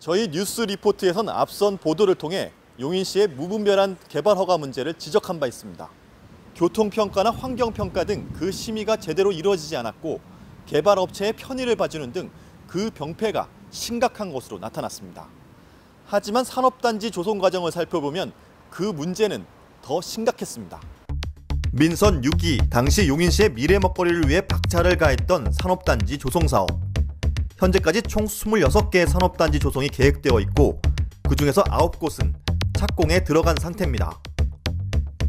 저희 뉴스 리포트에선 앞선 보도를 통해 용인시의 무분별한 개발 허가 문제를 지적한 바 있습니다. 교통평가나 환경평가 등 그 심의가 제대로 이루어지지 않았고 개발업체의 편의를 봐주는 등 그 병폐가 심각한 것으로 나타났습니다. 하지만 산업단지 조성 과정을 살펴보면 그 문제는 더 심각했습니다. 민선 6기 당시 용인시의 미래 먹거리를 위해 박차를 가했던 산업단지 조성 사업. 현재까지 총 26개의 산업단지 조성이 계획되어 있고 그중에서 9곳은 착공에 들어간 상태입니다.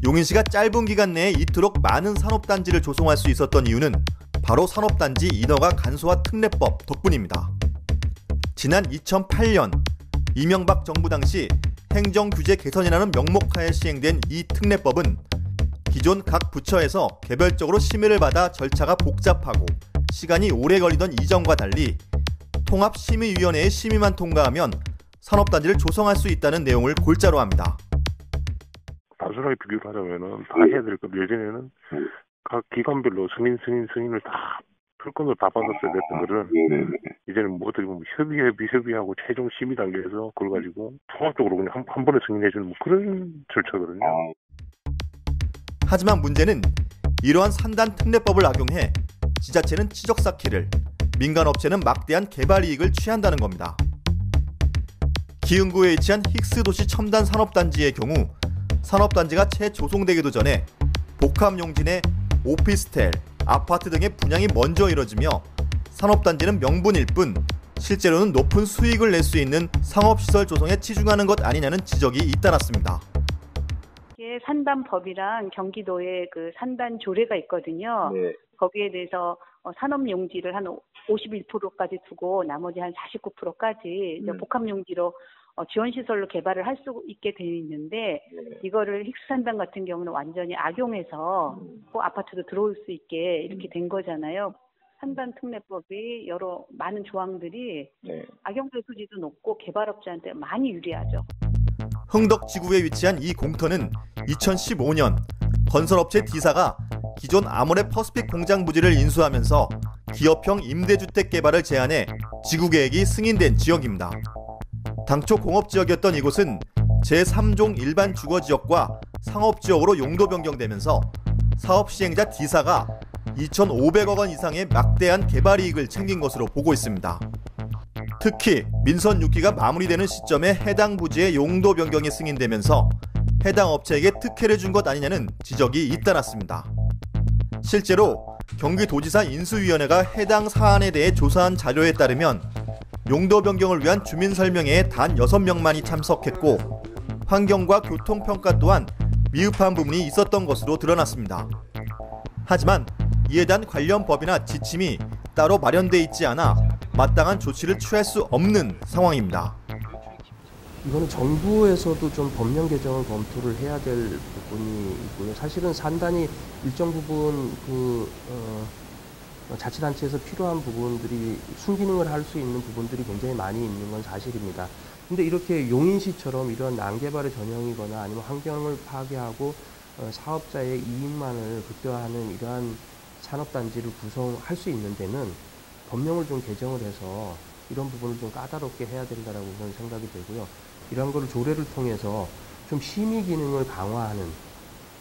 용인시가 짧은 기간 내에 이토록 많은 산업단지를 조성할 수 있었던 이유는 바로 산업단지 인허가 간소화 특례법 덕분입니다. 지난 2008년 이명박 정부 당시 행정규제 개선이라는 명목하에 시행된 이 특례법은 기존 각 부처에서 개별적으로 심의를 받아 절차가 복잡하고 시간이 오래 걸리던 이전과 달리 통합심의위원회의 심의만 통과하면 산업단지를 조성할 수 있다는 내용을 골자로 합니다. 단순하게 비교를 하자면은 다 해야 될 것, 예전에는 각 기관별로 승인을 다 풀건을 다 받았어야 됐던 거를 이제는 뭐 어떻게 보면 협의하고 최종 심의 단계에서 그걸 가지고 통합적으로 그냥 한 번에 승인해주는 뭐 그런 절차거든요. 하지만 문제는 이러한 산단 특례법을 악용해 지자체는 치적 쌓기를, 민간업체는 막대한 개발 이익을 취한다는 겁니다. 기흥구에 위치한 힉스도시 첨단 산업단지의 경우 산업단지가 채 조성되기도 전에 복합용진의 오피스텔, 아파트 등의 분양이 먼저 이뤄지며 산업단지는 명분일 뿐 실제로는 높은 수익을 낼 수 있는 상업시설 조성에 치중하는 것 아니냐는 지적이 잇따랐습니다. 산단법이랑 경기도에 그 산단 조례가 있거든요. 네. 거기에 대해서 산업용지를 한 51%까지 두고 나머지 한 49%까지 복합용지로 지원시설로 개발을 할 수 있게 되어 있는데 이거를 힉스산단 같은 경우는 완전히 악용해서 아파트도 들어올 수 있게 이렇게 된 거잖아요. 산단 특례법이 많은 조항들이 악용될 소지도 높고 개발업자한테 많이 유리하죠. 흥덕지구에 위치한 이 공터는 2015년 건설업체 D사가 기존 아모레 퍼시픽 공장 부지를 인수하면서 기업형 임대주택 개발을 제안해 지구계획이 승인된 지역입니다. 당초 공업지역이었던 이곳은 제3종 일반 주거지역과 상업지역으로 용도 변경되면서 사업 시행자 D사가 2,500억 원 이상의 막대한 개발 이익을 챙긴 것으로 보고 있습니다. 특히 민선 6기가 마무리되는 시점에 해당 부지의 용도 변경이 승인되면서 해당 업체에게 특혜를 준 것 아니냐는 지적이 잇따랐습니다. 실제로 경기도지사 인수위원회가 해당 사안에 대해 조사한 자료에 따르면 용도 변경을 위한 주민 설명회에 단 6명만이 참석했고 환경과 교통평가 또한 미흡한 부분이 있었던 것으로 드러났습니다. 하지만 이에 대한 관련 법이나 지침이 따로 마련돼 있지 않아 마땅한 조치를 취할 수 없는 상황입니다. 이거는 정부에서도 좀 법령 개정을 검토를 해야 될 부분이 있고요. 사실은 산단이 일정 부분 자치단체에서 필요한 부분들이 순기능을 할 수 있는 부분들이 굉장히 많이 있는 건 사실입니다. 근데 이렇게 용인시처럼 이런 난개발의 전형이거나 아니면 환경을 파괴하고 사업자의 이익만을 극대화하는 이러한 산업단지를 구성할 수 있는 데는 법령을 좀 개정을 해서 이런 부분을 좀 까다롭게 해야 된다라고 저는 생각이 들고요. 이런 거를 조례를 통해서 좀 심의 기능을 강화하는,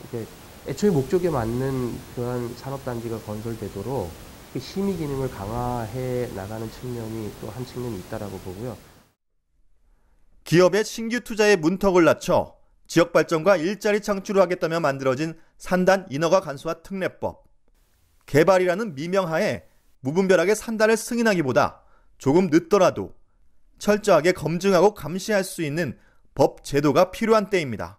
이렇게 애초에 목적에 맞는 그러한 산업단지가 건설되도록 심의 기능을 강화해 나가는 측면이 또 한 측면이 있다라고 보고요. 기업의 신규 투자에 문턱을 낮춰 지역 발전과 일자리 창출을 하겠다며 만들어진 산단 인허가 간소화 특례법. 개발이라는 미명하에 무분별하게 산단을 승인하기보다 조금 늦더라도 철저하게 검증하고 감시할 수 있는 법 제도가 필요한 때입니다.